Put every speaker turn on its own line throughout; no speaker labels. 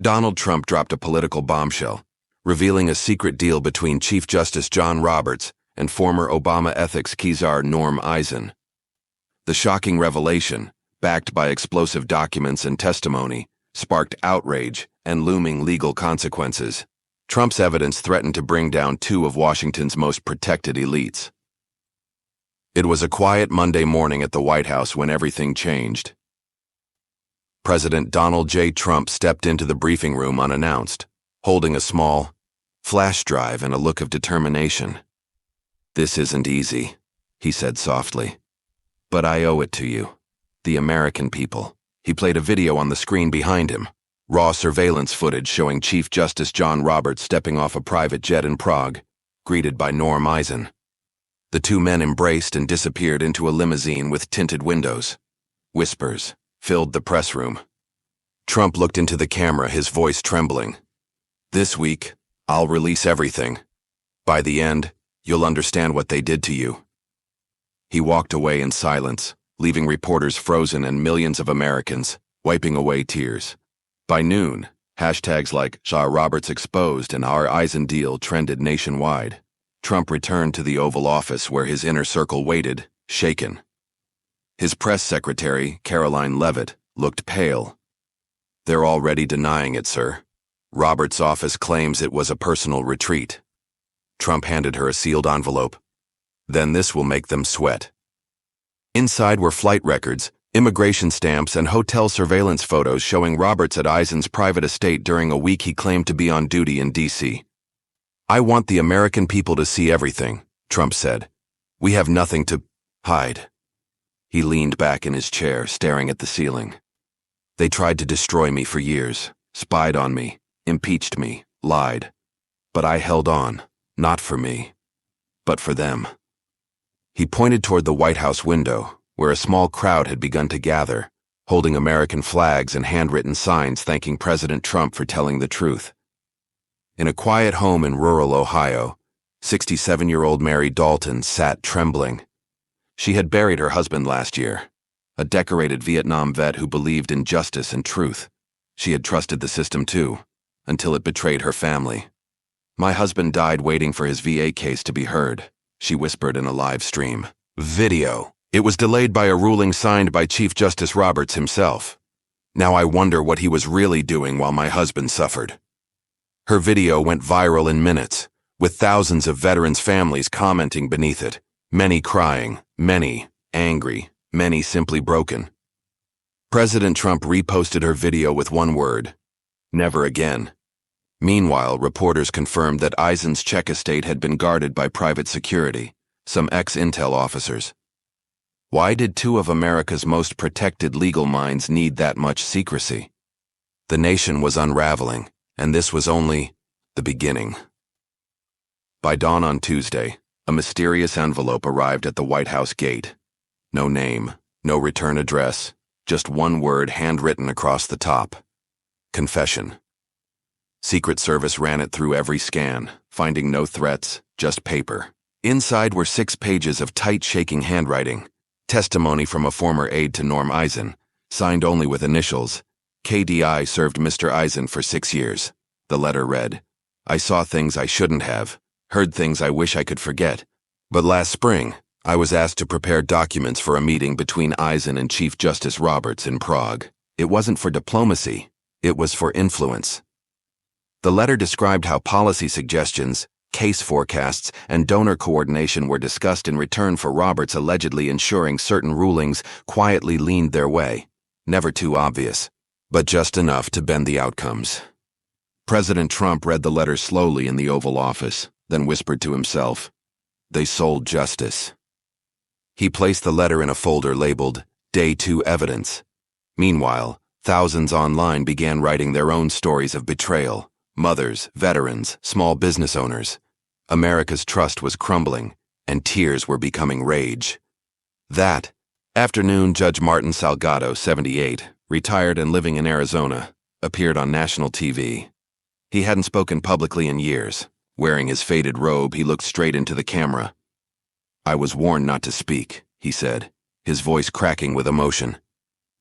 Donald Trump dropped a political bombshell, revealing a secret deal between Chief Justice John Roberts and former Obama ethics czar Norm Eisen. The shocking revelation, backed by explosive documents and testimony, sparked outrage and looming legal consequences. Trump's evidence threatened to bring down two of Washington's most protected elites. It was a quiet Monday morning at the White House when everything changed. President Donald J. Trump stepped into the briefing room unannounced, holding a small flash drive and a look of determination. "This isn't easy," he said softly. "But I owe it to you, the American people." He played a video on the screen behind him, raw surveillance footage showing Chief Justice John Roberts stepping off a private jet in Prague, greeted by Norm Eisen. The two men embraced and disappeared into a limousine with tinted windows. Whispers filled the press room. Trump looked into the camera, his voice trembling. "This week, I'll release everything. By the end, you'll understand what they did to you." He walked away in silence, leaving reporters frozen and millions of Americans wiping away tears. By noon, hashtags like #Roberts Exposed and Our Eisen Deal trended nationwide. Trump returned to the Oval Office where his inner circle waited, shaken. His press secretary, Caroline Leavitt, looked pale. "They're already denying it, sir. Roberts' office claims it was a personal retreat." Trump handed her a sealed envelope. "Then this will make them sweat." Inside were flight records, immigration stamps, and hotel surveillance photos showing Roberts at Eisen's private estate during a week he claimed to be on duty in D.C. "I want the American people to see everything," Trump said. "We have nothing to hide." He leaned back in his chair, staring at the ceiling. "They tried to destroy me for years, spied on me, impeached me, lied. But I held on, not for me, but for them." He pointed toward the White House window, where a small crowd had begun to gather, holding American flags and handwritten signs thanking President Trump for telling the truth. In a quiet home in rural Ohio, 67-year-old Mary Dalton sat trembling. She had buried her husband last year, a decorated Vietnam vet who believed in justice and truth. She had trusted the system too, until it betrayed her family. "My husband died waiting for his VA case to be heard," she whispered in a live stream. Video. It was delayed by a ruling signed by Chief Justice Roberts himself. "Now I wonder what he was really doing while my husband suffered." Her video went viral in minutes, with thousands of veterans' families commenting beneath it, many crying, many angry, many simply broken. President Trump reposted her video with one word: "Never again." Meanwhile, reporters confirmed that Eisen's Czech estate had been guarded by private security, some ex-intel officers. Why did two of America's most protected legal minds need that much secrecy? The nation was unraveling, and this was only the beginning. By dawn on Tuesday, a mysterious envelope arrived at the White House gate. No name, no return address, just one word handwritten across the top: confession. Secret Service ran it through every scan, finding no threats, just paper. Inside were 6 pages of tight, shaking handwriting, testimony from a former aide to Norm Eisen, signed only with initials. "KDI served Mr. Eisen for 6 years. The letter read, "I saw things I shouldn't have, heard things I wish I could forget. But last spring, I was asked to prepare documents for a meeting between Eisen and Chief Justice Roberts in Prague. It wasn't for diplomacy, it was for influence." The letter described how policy suggestions, case forecasts, and donor coordination were discussed in return for Roberts allegedly ensuring certain rulings quietly leaned their way, never too obvious, but just enough to bend the outcomes. President Trump read the letter slowly in the Oval Office, then whispered to himself, "They sold justice." He placed the letter in a folder labeled Day 2 Evidence. Meanwhile, thousands online began writing their own stories of betrayal. Mothers, veterans, small business owners. America's trust was crumbling, and tears were becoming rage. That afternoon, Judge Martin Salgado, 78, retired and living in Arizona, appeared on national TV. He hadn't spoken publicly in years. Wearing his faded robe, he looked straight into the camera. "I was warned not to speak," he said, his voice cracking with emotion.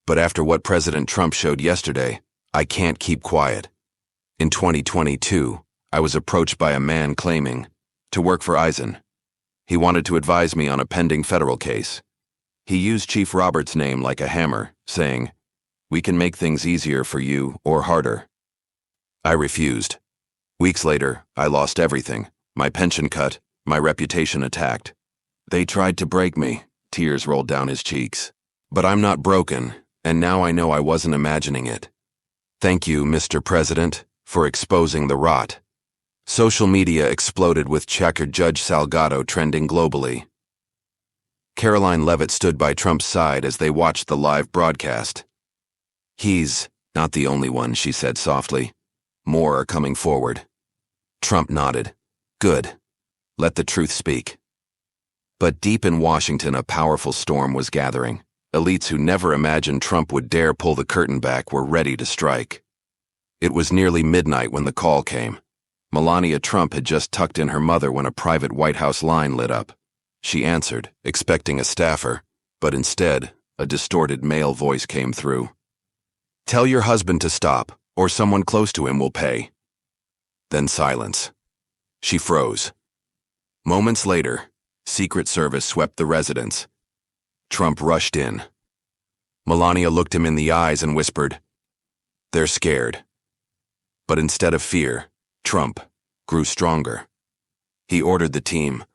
"But after what President Trump showed yesterday, I can't keep quiet. In 2022, I was approached by a man claiming to work for Eisen. He wanted to advise me on a pending federal case. He used Chief Roberts' name like a hammer, saying, "We can make things easier for you or harder." I refused. Weeks later, I lost everything. My pension cut, my reputation attacked. They tried to break me. Tears rolled down his cheeks. But I'm not broken, and now I know I wasn't imagining it. Thank you, Mr. President, for exposing the rot. Social media exploded with checkered Judge Salgado trending globally. Caroline Leavitt stood by Trump's side as they watched the live broadcast. "He's not the only one," she said softly. "More are coming forward." Trump nodded. "Good. Let the truth speak." But deep in Washington, a powerful storm was gathering. Elites who never imagined Trump would dare pull the curtain back were ready to strike. It was nearly midnight when the call came. Melania Trump had just tucked in her mother when a private White House line lit up. She answered, expecting a staffer, but instead, a distorted male voice came through. "Tell your husband to stop, or someone close to him will pay." Then silence. She froze. Moments later, Secret Service swept the residence. Trump rushed in. Melania looked him in the eyes and whispered, "They're scared." But instead of fear, Trump grew stronger. He ordered the team,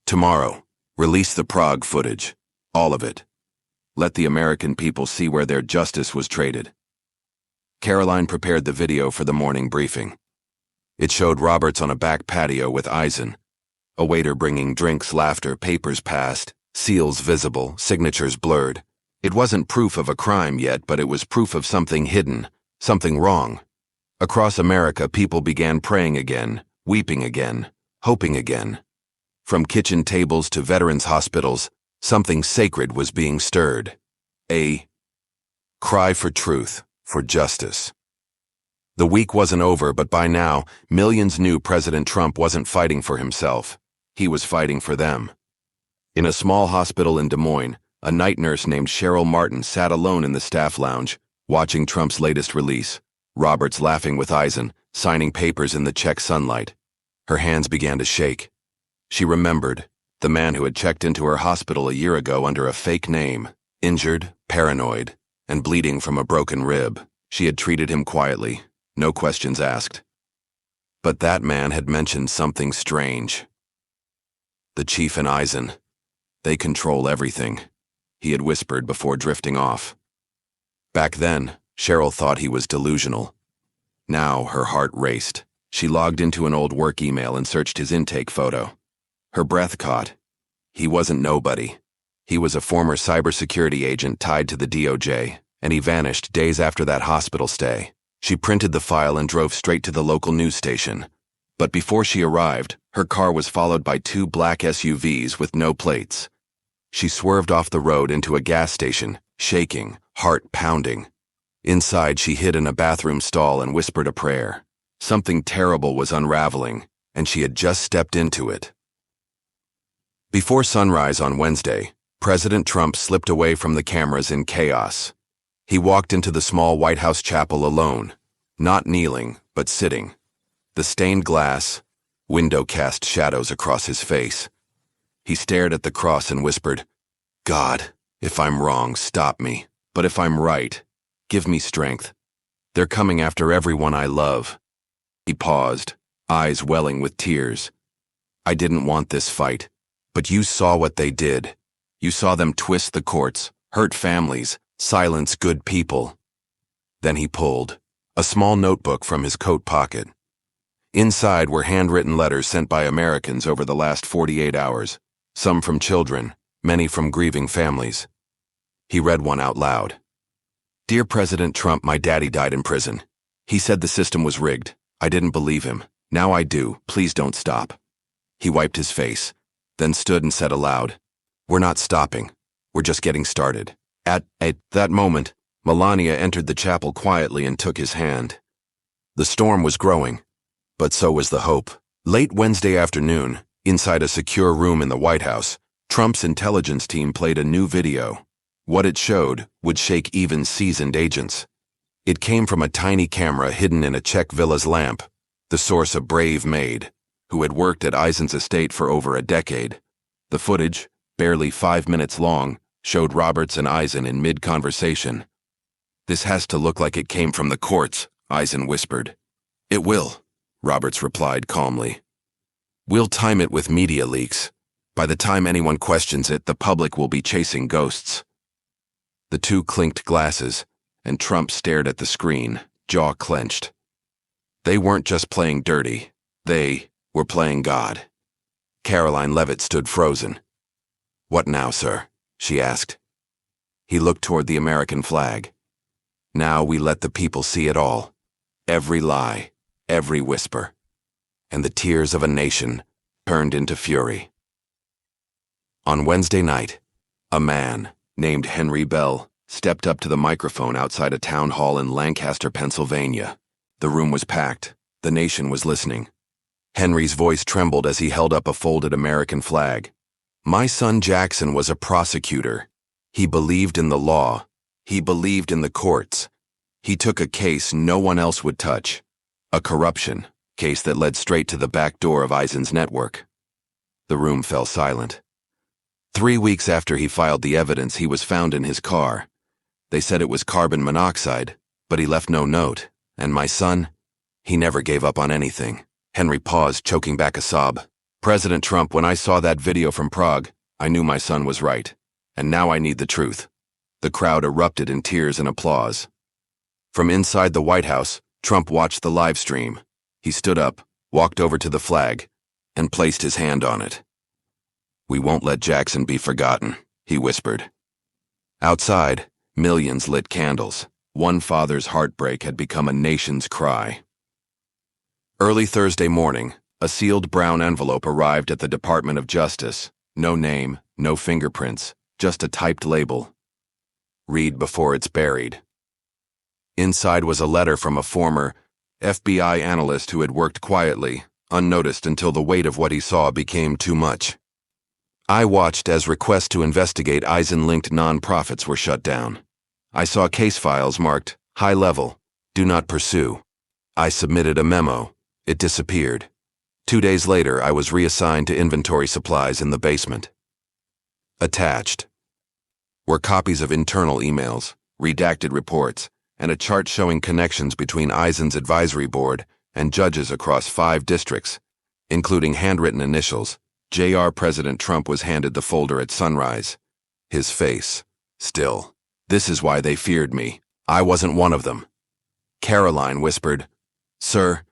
"Tomorrow, release the Prague footage, all of it. Let the American people see where their justice was traded." Caroline prepared the video for the morning briefing. It showed Roberts on a back patio with Eisen, a waiter bringing drinks, laughter, papers passed, seals visible, signatures blurred. It wasn't proof of a crime yet, but it was proof of something hidden, something wrong. Across America, people began praying again, weeping again, hoping again. From kitchen tables to veterans' hospitals, something sacred was being stirred. A cry for truth, for justice. The week wasn't over, but by now, millions knew President Trump wasn't fighting for himself. He was fighting for them. In a small hospital in Des Moines, a night nurse named Cheryl Martin sat alone in the staff lounge, watching Trump's latest release. Roberts laughing with Eisen, signing papers in the Czech sunlight. Her hands began to shake. She remembered the man who had checked into her hospital a year ago under a fake name, injured, paranoid, and bleeding from a broken rib. She had treated him quietly, no questions asked. But that man had mentioned something strange. "The chief and Eisen, they control everything," he had whispered before drifting off. Back then, Cheryl thought he was delusional. Now her heart raced. She logged into an old work email and searched his intake photo. Her breath caught. He wasn't nobody. He was a former cybersecurity agent tied to the DOJ, and he vanished days after that hospital stay. She printed the file and drove straight to the local news station. But before she arrived, her car was followed by two black SUVs with no plates. She swerved off the road into a gas station, shaking, heart pounding. Inside, she hid in a bathroom stall and whispered a prayer. Something terrible was unraveling, and she had just stepped into it. Before sunrise on Wednesday, President Trump slipped away from the cameras in chaos. He walked into the small White House chapel alone, not kneeling, but sitting. The stained glass window cast shadows across his face. He stared at the cross and whispered, "God, if I'm wrong, stop me. But if I'm right, give me strength. They're coming after everyone I love." He paused, eyes welling with tears. "I didn't want this fight, but you saw what they did. You saw them twist the courts, hurt families, silence good people." Then he pulled a small notebook from his coat pocket. Inside were handwritten letters sent by Americans over the last 48 hours, some from children, many from grieving families. He read one out loud. "Dear President Trump, my daddy died in prison. He said the system was rigged. I didn't believe him. Now I do. Please don't stop." He wiped his face, then stood and said aloud, "We're not stopping. We're just getting started." At that moment, Melania entered the chapel quietly and took his hand. The storm was growing, but so was the hope. Late Wednesday afternoon, inside a secure room in the White House, Trump's intelligence team played a new video. What it showed would shake even seasoned agents. It came from a tiny camera hidden in a Czech villa's lamp, the source a brave maid, who had worked at Eisen's estate for over a decade. The footage, barely 5 minutes long, showed Roberts and Eisen in mid-conversation. "This has to look like it came from the courts," Eisen whispered. "It will," Roberts replied calmly. "We'll time it with media leaks. By the time anyone questions it, the public will be chasing ghosts." The two clinked glasses, and Trump stared at the screen, jaw clenched. They weren't just playing dirty. They were playing God. Caroline Levitt stood frozen. "What now, sir?" she asked. He looked toward the American flag. "Now we let the people see it all. Every lie, every whisper." And the tears of a nation turned into fury. On Wednesday night, a man named Henry Bell stepped up to the microphone outside a town hall in Lancaster, Pennsylvania. The room was packed. The nation was listening. Henry's voice trembled as he held up a folded American flag. "My son Jackson was a prosecutor. He believed in the law. He believed in the courts. He took a case no one else would touch. A corruption case that led straight to the back door of Eisen's network." The room fell silent. 3 weeks after he filed the evidence, he was found in his car. They said it was carbon monoxide, but he left no note. And my son, he never gave up on anything. Henry paused, choking back a sob. "President Trump, when I saw that video from Prague, I knew my son was right. And now I need the truth." The crowd erupted in tears and applause. From inside the White House, Trump watched the live stream. He stood up, walked over to the flag, and placed his hand on it. "We won't let Jackson be forgotten," he whispered. Outside, millions lit candles. One father's heartbreak had become a nation's cry. Early Thursday morning, a sealed brown envelope arrived at the Department of Justice. No name, no fingerprints, just a typed label. "Read before it's buried." Inside was a letter from a former FBI analyst who had worked quietly, unnoticed until the weight of what he saw became too much. "I watched as requests to investigate Eisen-linked nonprofits were shut down. I saw case files marked high level, do not pursue. I submitted a memo. It disappeared. 2 days later, I was reassigned to inventory supplies in the basement." Attached were copies of internal emails, redacted reports, and a chart showing connections between Eisen's advisory board and judges across 5 districts, including handwritten initials. Jr. President Trump was handed the folder at sunrise. His face still. "This is why they feared me. I wasn't one of them." Caroline whispered, "Sir,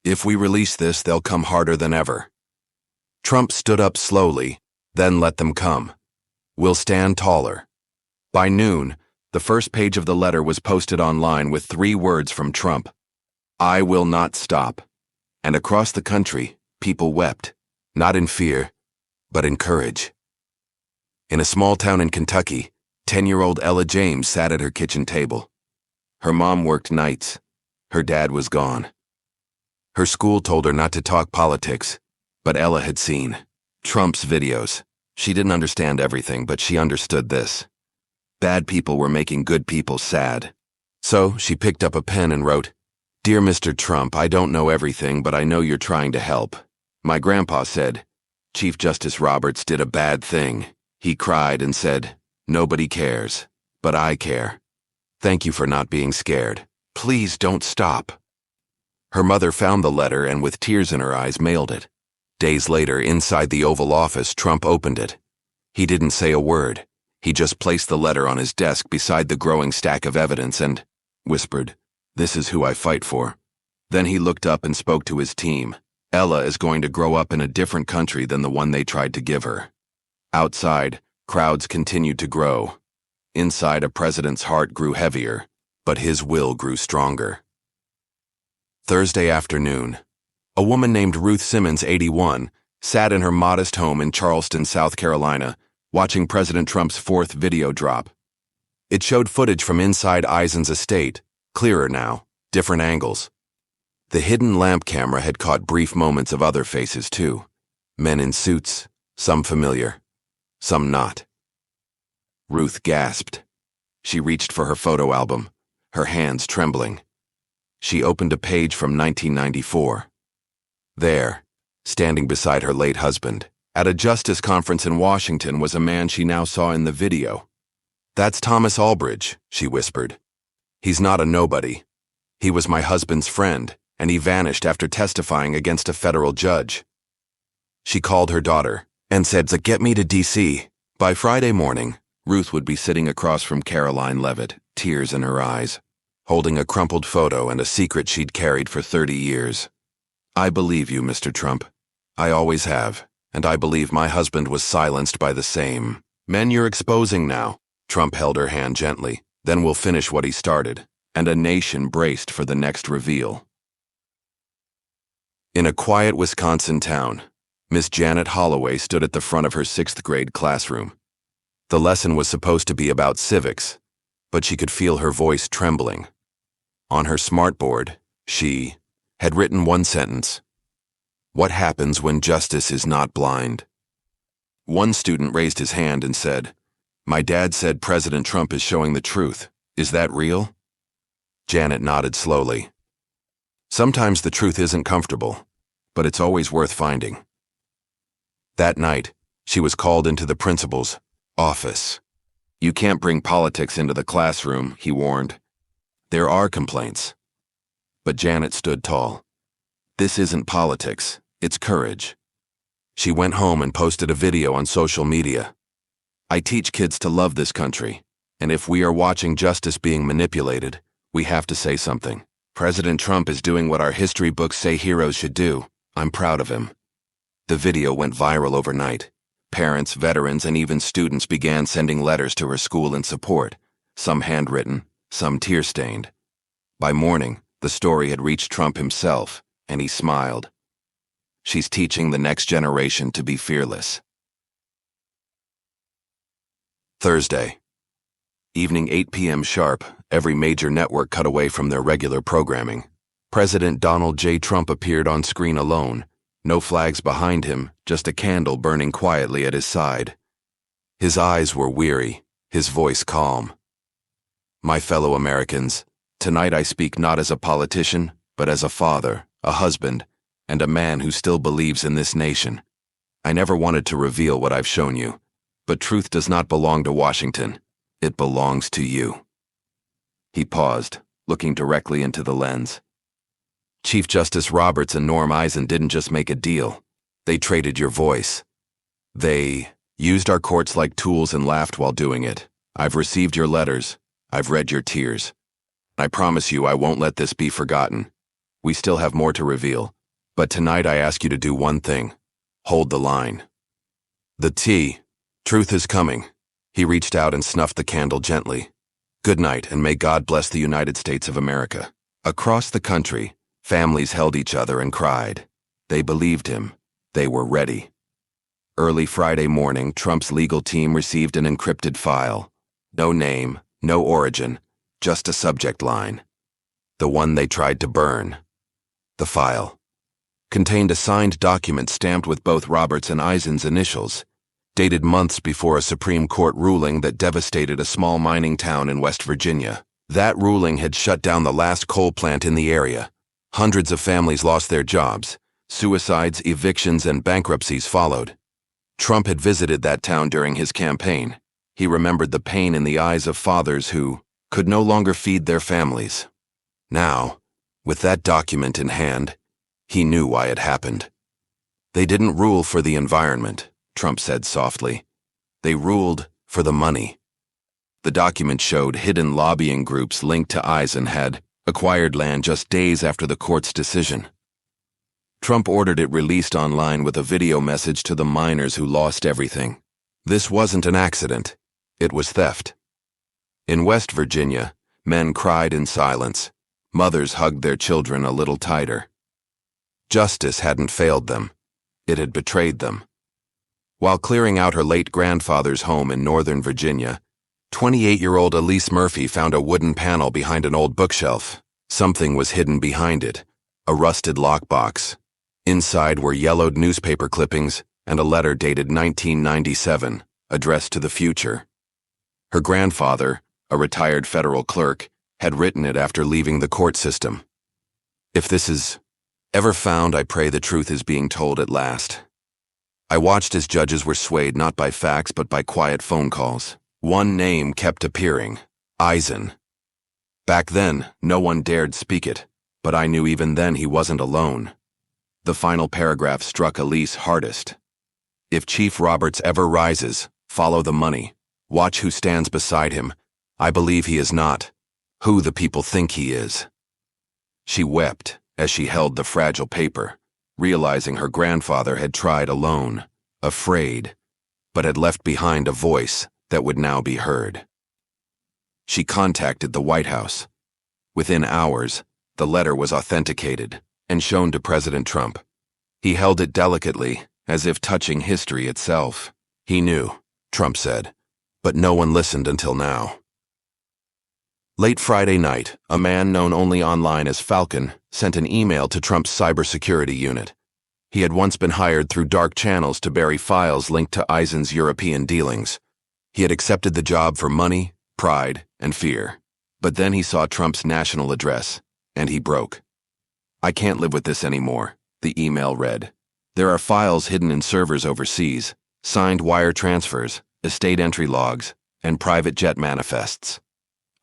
if we release this, they'll come harder than ever." Trump stood up slowly, then let them come. "We'll stand taller." By noon, the first page of the letter was posted online with 3 words from Trump: "I will not stop." And across the country, people wept, not in fear, but in courage. In a small town in Kentucky, 10-year-old Ella James sat at her kitchen table. Her mom worked nights. Her dad was gone. Her school told her not to talk politics, but Ella had seen Trump's videos. She didn't understand everything, but she understood this. Bad people were making good people sad. So she picked up a pen and wrote, "Dear Mr. Trump, I don't know everything, but I know you're trying to help. My grandpa said, Chief Justice Roberts did a bad thing. He cried and said, 'Nobody cares, but I care. Thank you for not being scared. Please don't stop.'" Her mother found the letter and with tears in her eyes mailed it. Days later, inside the Oval Office, Trump opened it. He didn't say a word. He just placed the letter on his desk beside the growing stack of evidence and whispered, "This is who I fight for." Then he looked up and spoke to his team. Ella is going to grow up in a different country than the one they tried to give her. Outside, crowds continued to grow. Inside, a president's heart grew heavier, but his will grew stronger. Thursday afternoon, a woman named Ruth Simmons, 81, sat in her modest home in Charleston, South Carolina, watching President Trump's 4th video drop. It showed footage from inside Eisen's estate, clearer now, different angles. The hidden lamp camera had caught brief moments of other faces too. Men in suits, some familiar, some not. Ruth gasped. She reached for her photo album. her hands trembling. She opened a page from 1994. There, standing beside her late husband, at a justice conference in Washington, was a man she now saw in the video. "That's Thomas Albridge," she whispered. "He's not a nobody. He was my husband's friend, and he vanished after testifying against a federal judge." She called her daughter and said, "Get me to D.C." By Friday morning, Ruth would be sitting across from Caroline Levitt, tears in her eyes, holding a crumpled photo and a secret she'd carried for 30 years. "I believe you, Mr. Trump. I always have, and I believe my husband was silenced by the same men you're exposing now." Trump held her hand gently. "Then we'll finish what he started," and a nation braced for the next reveal. In a quiet Wisconsin town, Miss Janet Holloway stood at the front of her 6th grade classroom. The lesson was supposed to be about civics, but she could feel her voice trembling. On her smartboard, she had written one sentence: "What happens when justice is not blind?" One student raised his hand and said, "My dad said President Trump is showing the truth. Is that real?" Janet nodded slowly. "Sometimes the truth isn't comfortable, but it's always worth finding." That night, she was called into the principal's office. "You can't bring politics into the classroom," he warned. "There are complaints." But Janet stood tall. "This isn't politics, it's courage." She went home and posted a video on social media. "I teach kids to love this country, and if we are watching justice being manipulated, we have to say something. President Trump is doing what our history books say heroes should do. I'm proud of him." The video went viral overnight. Parents, veterans, and even students began sending letters to her school in support, some handwritten, some tear-stained. By morning, the story had reached Trump himself, and he smiled. She's teaching the next generation to be fearless. Thursday. Evening 8 p.m. sharp, every major network cut away from their regular programming. President Donald J. Trump appeared on screen alone. No flags behind him, just a candle burning quietly at his side. His eyes were weary, his voice calm. "My fellow Americans, tonight I speak not as a politician, but as a father, a husband, and a man who still believes in this nation. I never wanted to reveal what I've shown you, but truth does not belong to Washington. It belongs to you." He paused, looking directly into the lens. "Chief Justice Roberts and Eisen didn't just make a deal. They traded your voice. They used our courts like tools and laughed while doing it. I've received your letters. I've read your tears. I promise you I won't let this be forgotten. We still have more to reveal, but tonight I ask you to do one thing. Hold the line. Truth is coming." He reached out and snuffed the candle gently. "Good night, and may God bless the United States of America." Across the country, families held each other and cried. They believed him. They were ready. Early Friday morning, Trump's legal team received an encrypted file. No name, no origin, just a subject line. The one they tried to burn. The file contained a signed document stamped with both Roberts and Eisen's initials, dated months before a Supreme Court ruling that devastated a small mining town in West Virginia. That ruling had shut down the last coal plant in the area. Hundreds of families lost their jobs. Suicides, evictions, and bankruptcies followed. Trump had visited that town during his campaign. He remembered the pain in the eyes of fathers who could no longer feed their families. Now, with that document in hand, he knew why it happened. "They didn't rule for the environment," Trump said softly. "They ruled for the money." The document showed hidden lobbying groups linked to Eisen had acquired land just days after the court's decision. Trump ordered it released online with a video message to the miners who lost everything. This wasn't an accident. It was theft. In West Virginia, men cried in silence. Mothers hugged their children a little tighter. Justice hadn't failed them. It had betrayed them. While clearing out her late grandfather's home in Northern Virginia, 28-year-old Elise Murphy found a wooden panel behind an old bookshelf. Something was hidden behind it, a rusted lockbox. Inside were yellowed newspaper clippings and a letter dated 1997, addressed to the future. Her grandfather, a retired federal clerk, had written it after leaving the court system. If this is ever found, I pray the truth is being told at last. I watched as judges were swayed not by facts but by quiet phone calls. One name kept appearing: Eisen. Back then, no one dared speak it, but I knew even then he wasn't alone. The final paragraph struck Elise hardest. If Chief Roberts ever rises, follow the money. Watch who stands beside him. I believe he is not who the people think he is. She wept as she held the fragile paper, realizing her grandfather had tried alone, afraid, but had left behind a voice that would now be heard. She contacted the White House. Within hours, the letter was authenticated and shown to President Trump. He held it delicately, as if touching history itself. He knew, Trump said, but no one listened until now. Late Friday night, a man known only online as Falcon sent an email to Trump's cybersecurity unit. He had once been hired through dark channels to bury files linked to Eisen's European dealings. He had accepted the job for money, pride, and fear. But then he saw Trump's national address, and he broke. "I can't live with this anymore," the email read. "There are files hidden in servers overseas, signed wire transfers, estate entry logs, and private jet manifests.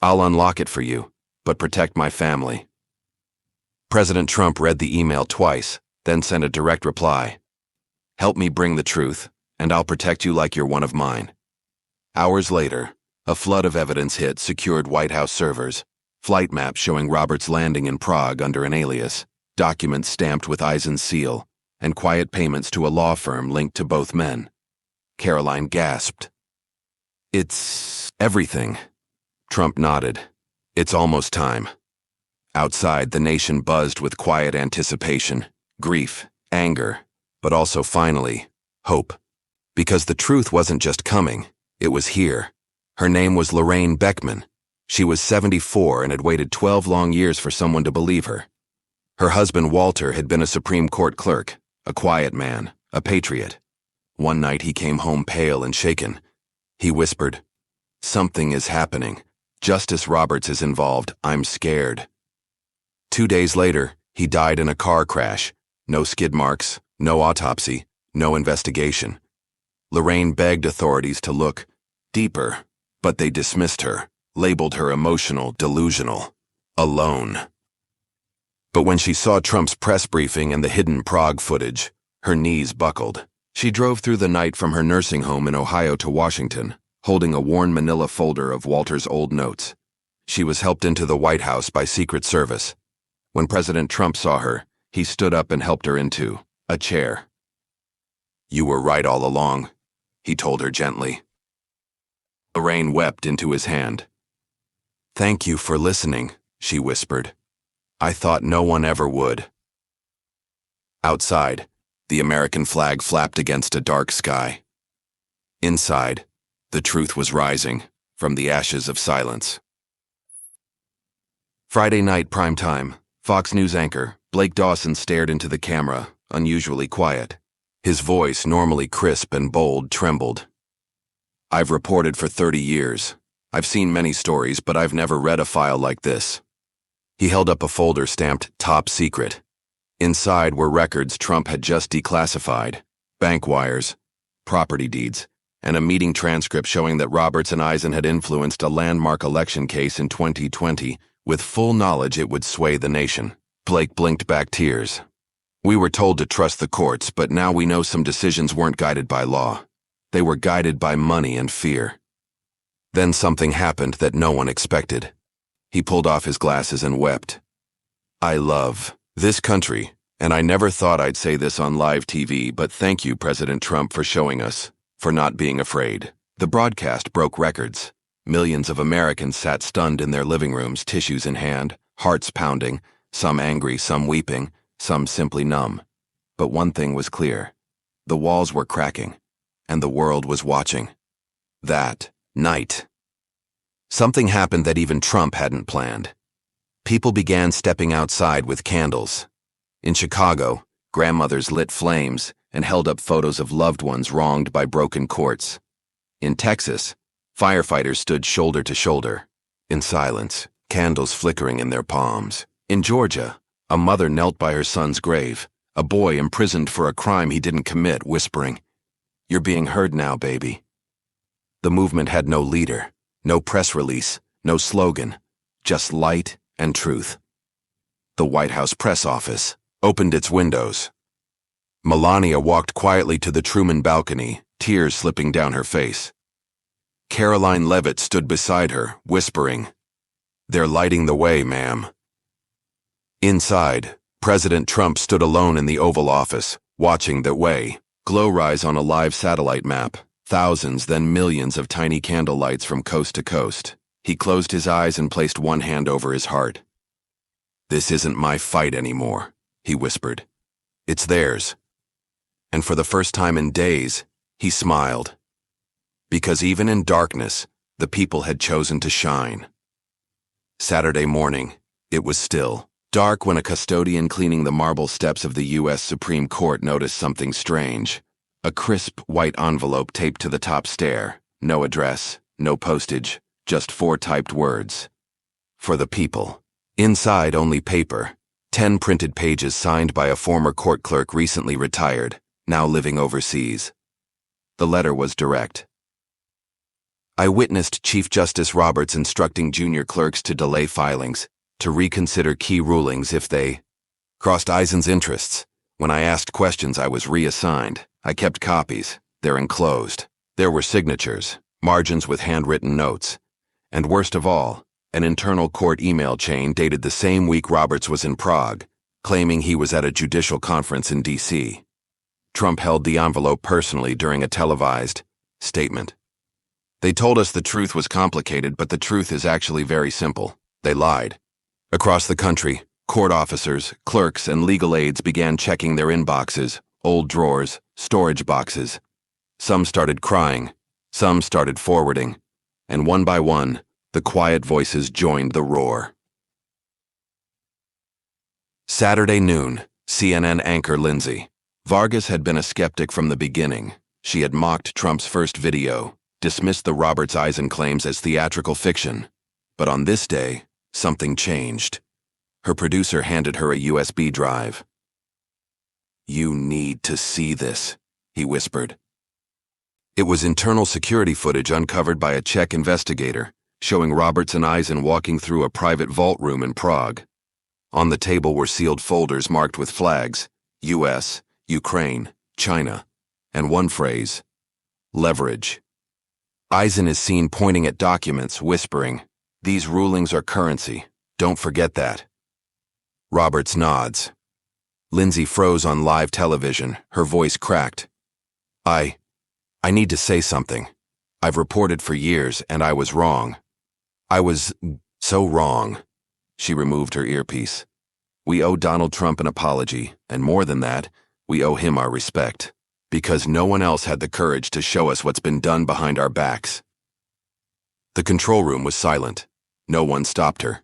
I'll unlock it for you, but protect my family." President Trump read the email twice, then sent a direct reply. "Help me bring the truth, and I'll protect you like you're one of mine." Hours later, a flood of evidence hit secured White House servers: flight maps showing Roberts landing in Prague under an alias, documents stamped with Eisen's seal, and quiet payments to a law firm linked to both men. Caroline gasped. "It's everything." Trump nodded. "It's almost time." Outside, the nation buzzed with quiet anticipation, grief, anger, but also finally, hope. Because the truth wasn't just coming, it was here. Her name was Lorraine Beckman. She was 74 and had waited 12 long years for someone to believe her. Her husband Walter had been a Supreme Court clerk, a quiet man, a patriot. One night he came home pale and shaken. He whispered, "Something is happening. Justice Roberts is involved. I'm scared." 2 days later, he died in a car crash. No skid marks, no autopsy, no investigation. Lorraine begged authorities to look deeper, but they dismissed her, labeled her emotional, delusional, alone. But when she saw Trump's press briefing and the hidden Prague footage, her knees buckled. She drove through the night from her nursing home in Ohio to Washington, holding a worn manila folder of Walter's old notes. She was helped into the White House by Secret Service. When President Trump saw her, he stood up and helped her into a chair. "You were right all along," he told her gently. Lorraine wept into his hand. "Thank you for listening," she whispered. "I thought no one ever would." Outside, the American flag flapped against a dark sky. Inside, the truth was rising from the ashes of silence. Friday night prime time, Fox News anchor Blake Dawson stared into the camera, unusually quiet. His voice, normally crisp and bold, trembled. "I've reported for 30 years. I've seen many stories, but I've never read a file like this." He held up a folder stamped "Top Secret." Inside were records Trump had just declassified, bank wires, property deeds, and a meeting transcript showing that Roberts and Eisen had influenced a landmark election case in 2020 with full knowledge it would sway the nation. Blake blinked back tears. "We were told to trust the courts, but now we know some decisions weren't guided by law. They were guided by money and fear." Then something happened that no one expected. He pulled off his glasses and wept. "I love this country, and I never thought I'd say this on live TV, but thank you, President Trump, for showing us, for not being afraid." The broadcast broke records. Millions of Americans sat stunned in their living rooms, tissues in hand, hearts pounding, some angry, some weeping, some simply numb. But one thing was clear. The walls were cracking, and the world was watching. That night, something happened that even Trump hadn't planned. People began stepping outside with candles. In Chicago, grandmothers lit flames and held up photos of loved ones wronged by broken courts. In Texas, firefighters stood shoulder to shoulder, in silence, candles flickering in their palms. In Georgia, a mother knelt by her son's grave, a boy imprisoned for a crime he didn't commit, whispering, "You're being heard now, baby." The movement had no leader, no press release, no slogan, just light and truth. The White House press office opened its windows. Melania walked quietly to the Truman balcony, tears slipping down her face. Caroline Leavitt stood beside her, whispering, "They're lighting the way, ma'am." Inside, President Trump stood alone in the Oval Office, watching the way glow rise on a live satellite map, thousands, then millions of tiny candle lights from coast to coast. He closed his eyes and placed one hand over his heart. "This isn't my fight anymore," he whispered. "It's theirs." And for the first time in days, he smiled. Because even in darkness, the people had chosen to shine. Saturday morning, it was still dark when a custodian cleaning the marble steps of the U.S. Supreme Court noticed something strange. A crisp white envelope taped to the top stair. No address, no postage, just 4 typed words. For the people. Inside, only paper. 10 printed pages signed by a former court clerk recently retired, now living overseas. The letter was direct. "I witnessed Chief Justice Roberts instructing junior clerks to delay filings, to reconsider key rulings if they crossed Eisen's interests. When I asked questions, I was reassigned. I kept copies. They're enclosed. There were signatures, margins with handwritten notes, and worst of all, an internal court email chain dated the same week Roberts was in Prague, claiming he was at a judicial conference in D.C. Trump held the envelope personally during a televised statement. "They told us the truth was complicated, but the truth is actually very simple. They lied." Across the country, court officers, clerks, and legal aides began checking their inboxes, old drawers, storage boxes. Some started crying, some started forwarding, and one by one, the quiet voices joined the roar. Saturday noon, CNN anchor Lindsay. Vargas had been a skeptic from the beginning. She had mocked Trump's first video, dismissed the Roberts Eisen claims as theatrical fiction. But on this day, something changed. Her producer handed her a USB drive. "You need to see this," he whispered. It was internal security footage uncovered by a Czech investigator, showing Roberts and Eisen walking through a private vault room in Prague. On the table were sealed folders marked with flags, U.S., Ukraine, China, and one phrase, leverage. Eisen is seen pointing at documents, whispering, "These rulings are currency. Don't forget that." Roberts nods. Lindsay froze on live television, her voice cracked. I need to say something. I've reported for years, and I was wrong. I was so wrong." She removed her earpiece. "We owe Donald Trump an apology, and more than that, we owe him our respect. Because no one else had the courage to show us what's been done behind our backs." The control room was silent. No one stopped her.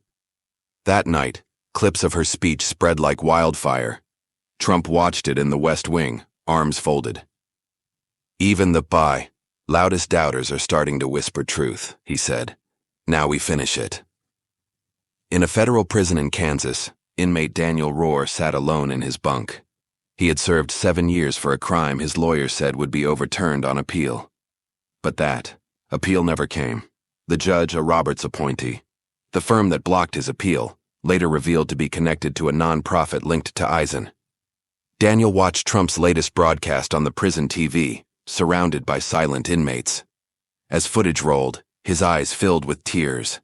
That night, clips of her speech spread like wildfire. Trump watched it in the West Wing, arms folded. "Even the loudest doubters are starting to whisper truth," he said. "Now we finish it." In a federal prison in Kansas, inmate Daniel Rohr sat alone in his bunk. He had served 7 years for a crime his lawyer said would be overturned on appeal. But that appeal never came. The judge, a Roberts appointee. The firm that blocked his appeal, later revealed to be connected to a non-profit linked to Eisen. Daniel watched Trump's latest broadcast on the prison TV, surrounded by silent inmates. As footage rolled, his eyes filled with tears.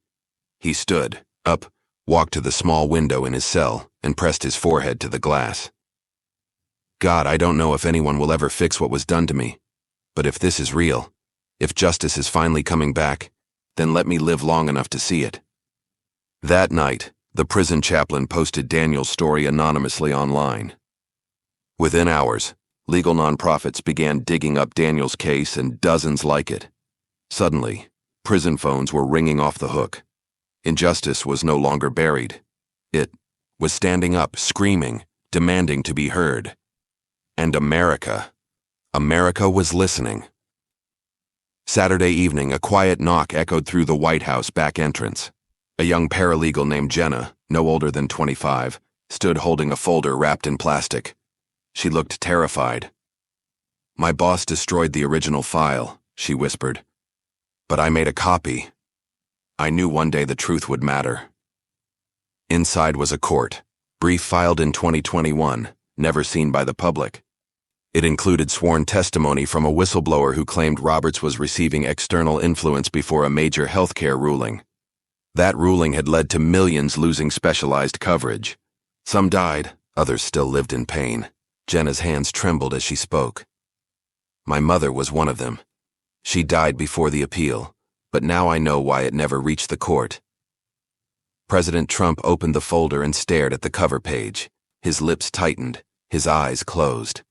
He stood up, walked to the small window in his cell, and pressed his forehead to the glass. "God, I don't know if anyone will ever fix what was done to me. But if this is real, if justice is finally coming back, then let me live long enough to see it." That night, the prison chaplain posted Daniel's story anonymously online. Within hours, legal nonprofits began digging up Daniel's case and dozens like it. Suddenly, prison phones were ringing off the hook. Injustice was no longer buried. It was standing up, screaming, demanding to be heard. And America was listening. Saturday evening, a quiet knock echoed through the White House back entrance. A young paralegal named Jenna, no older than 25, stood holding a folder wrapped in plastic. She looked terrified. "My boss destroyed the original file," she whispered. "But I made a copy. I knew one day the truth would matter." Inside was a court brief filed in 2021, never seen by the public. It included sworn testimony from a whistleblower who claimed Roberts was receiving external influence before a major healthcare ruling. That ruling had led to millions losing specialized coverage. Some died, others still lived in pain. Jenna's hands trembled as she spoke. "My mother was one of them. She died before the appeal, but now I know why it never reached the court." President Trump opened the folder and stared at the cover page. His lips tightened, his eyes closed.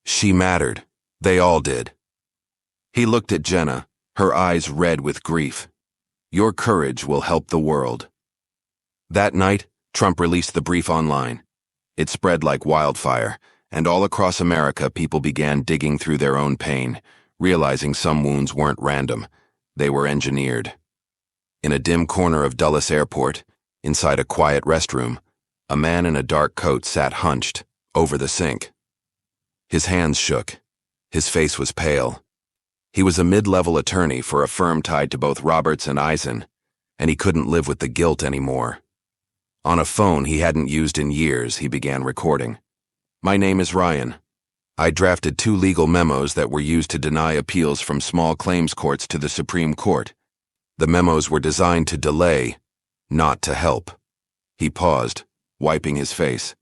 She mattered. They all did. He looked at Jenna, her eyes red with grief. "Your courage will help the world." That night, Trump released the brief online. It spread like wildfire, and all across America people began digging through their own pain, realizing some wounds weren't random, they were engineered. In a dim corner of Dulles Airport, inside a quiet restroom, a man in a dark coat sat hunched, over the sink. His hands shook. His face was pale. He was a mid-level attorney for a firm tied to both Roberts and Eisen, and he couldn't live with the guilt anymore. On a phone he hadn't used in years, he began recording. "My name is Ryan. I drafted 2 legal memos that were used to deny appeals from small claims courts to the Supreme Court. The memos were designed to delay, not to help." He paused, wiping his face.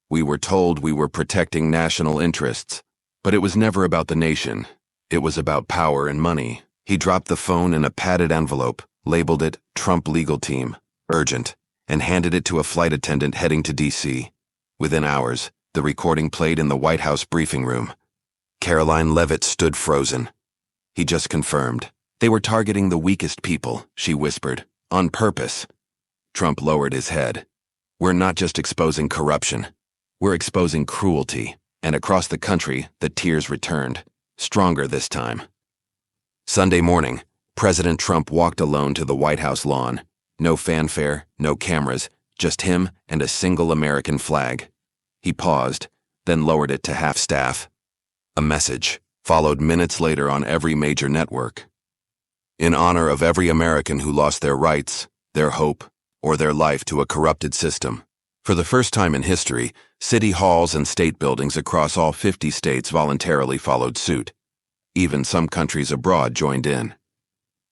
"We were told we were protecting national interests, but it was never about the nation. It was about power and money." He dropped the phone in a padded envelope, labeled it Trump Legal Team, urgent, and handed it to a flight attendant heading to D.C. Within hours, the recording played in the White House briefing room. Caroline Leavitt stood frozen. He just confirmed. "They were targeting the weakest people," she whispered, "on purpose." Trump lowered his head. "We're not just exposing corruption. We're exposing cruelty." And across the country, the tears returned, stronger this time. Sunday morning, President Trump walked alone to the White House lawn. No fanfare, no cameras, just him and a single American flag. He paused, then lowered it to half-staff. A message followed minutes later on every major network. "In honor of every American who lost their rights, their hope, or their life to a corrupted system." For the first time in history, city halls and state buildings across all 50 states voluntarily followed suit. Even some countries abroad joined in.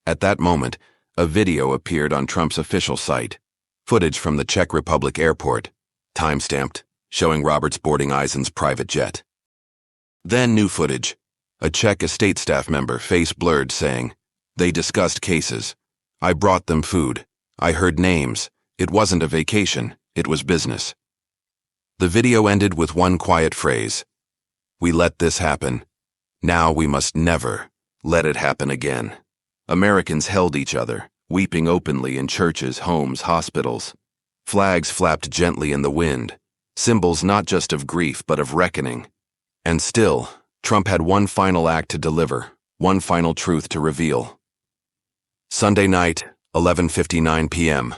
At that moment, a video appeared on Trump's official site, footage from the Czech Republic airport, time-stamped, showing Roberts boarding Eisen's private jet. Then new footage, a Czech estate staff member, face blurred, saying, "They discussed cases. I brought them food. I heard names. It wasn't a vacation. It was business." The video ended with one quiet phrase: "We let this happen. Now we must never let it happen again." Americans held each other, weeping openly in churches, homes, hospitals. Flags flapped gently in the wind, symbols not just of grief but of reckoning. And still, Trump had one final act to deliver, one final truth to reveal. Sunday night, 11:59 p.m.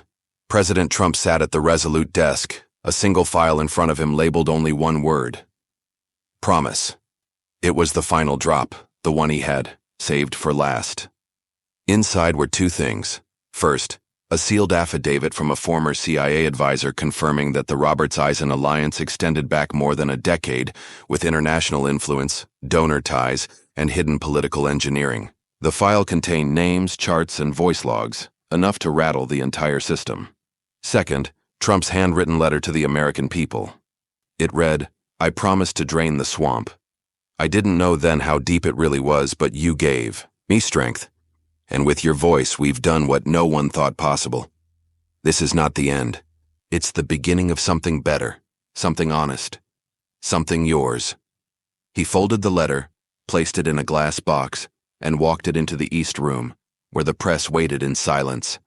President Trump sat at the Resolute desk, a single file in front of him labeled only one word: promise. It was the final drop, the one he had saved for last. Inside were 2 things. First, a sealed affidavit from a former CIA advisor confirming that the Roberts-Eisen alliance extended back more than a decade, with international influence, donor ties, and hidden political engineering. The file contained names, charts, and voice logs, enough to rattle the entire system. Second, Trump's handwritten letter to the American people. It read, "I promised to drain the swamp. I didn't know then how deep it really was, but you gave me strength. And with your voice, we've done what no one thought possible. This is not the end. It's the beginning of something better, something honest, something yours." He folded the letter, placed it in a glass box, and walked it into the East Room, where the press waited in silence.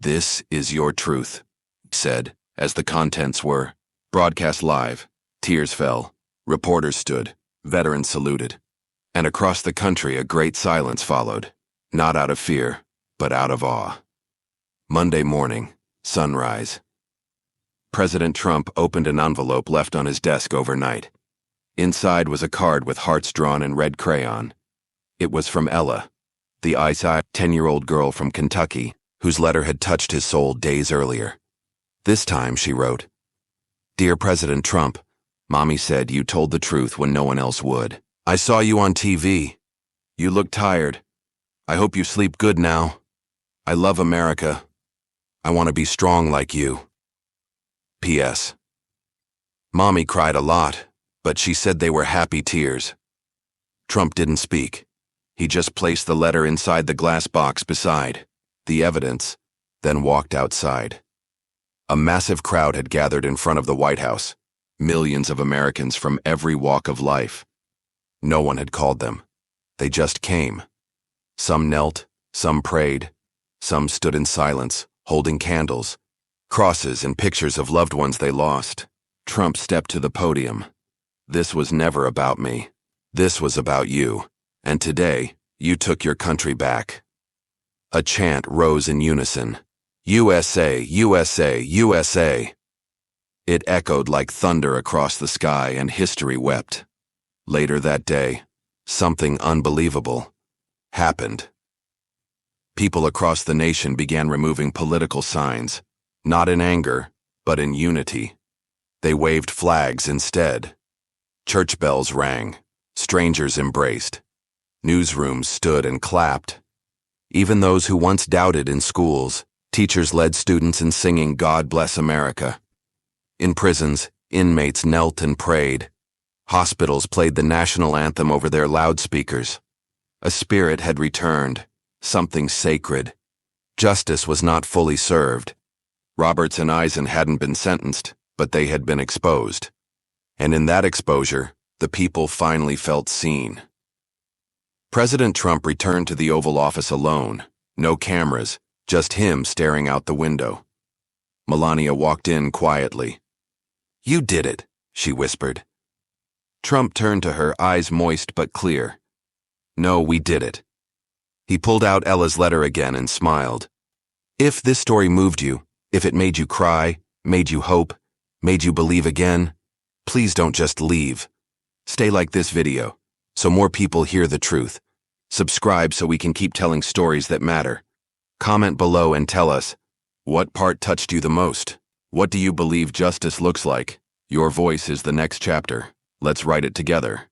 "This is your truth," he said, as the contents were broadcast live. Tears fell. Reporters stood. Veterans saluted. And across the country, a great silence followed, not out of fear, but out of awe. Monday morning, sunrise. President Trump opened an envelope left on his desk overnight. Inside was a card with hearts drawn in red crayon. It was from Ella, the 10-year-old girl from Kentucky, whose letter had touched his soul days earlier. This time she wrote, "Dear President Trump, Mommy said you told the truth when no one else would. I saw you on TV. You look tired. I hope you sleep good now. I love America. I want to be strong like you. P.S. Mommy cried a lot, but she said they were happy tears." Trump didn't speak. He just placed the letter inside the glass box beside the evidence, then walked outside. A massive crowd had gathered in front of the White House, millions of Americans from every walk of life. No one had called them. They just came. Some knelt, some prayed, some stood in silence, holding candles, crosses and pictures of loved ones they lost. Trump stepped to the podium. "This was never about me. This was about you. And today, you took your country back." A chant rose in unison. USA, USA, USA. It echoed like thunder across the sky, and history wept. Later that day, something unbelievable happened. People across the nation began removing political signs, not in anger, but in unity. They waved flags instead. Church bells rang. Strangers embraced. Newsrooms stood and clapped. Even those who once doubted in schools, teachers led students in singing "God Bless America." In prisons, inmates knelt and prayed. Hospitals played the national anthem over their loudspeakers. A spirit had returned, something sacred. Justice was not fully served. Roberts and Eisen hadn't been sentenced, but they had been exposed. And in that exposure, the people finally felt seen. President Trump returned to the Oval Office alone, no cameras, just him staring out the window. Melania walked in quietly. "You did it," she whispered. Trump turned to her, eyes moist but clear. "No, we did it." He pulled out Ella's letter again and smiled. "If this story moved you, if it made you cry, made you hope, made you believe again, please don't just leave. Stay like this video, so more people hear the truth. Subscribe so we can keep telling stories that matter. Comment below and tell us, what part touched you the most? What do you believe justice looks like? Your voice is the next chapter. Let's write it together.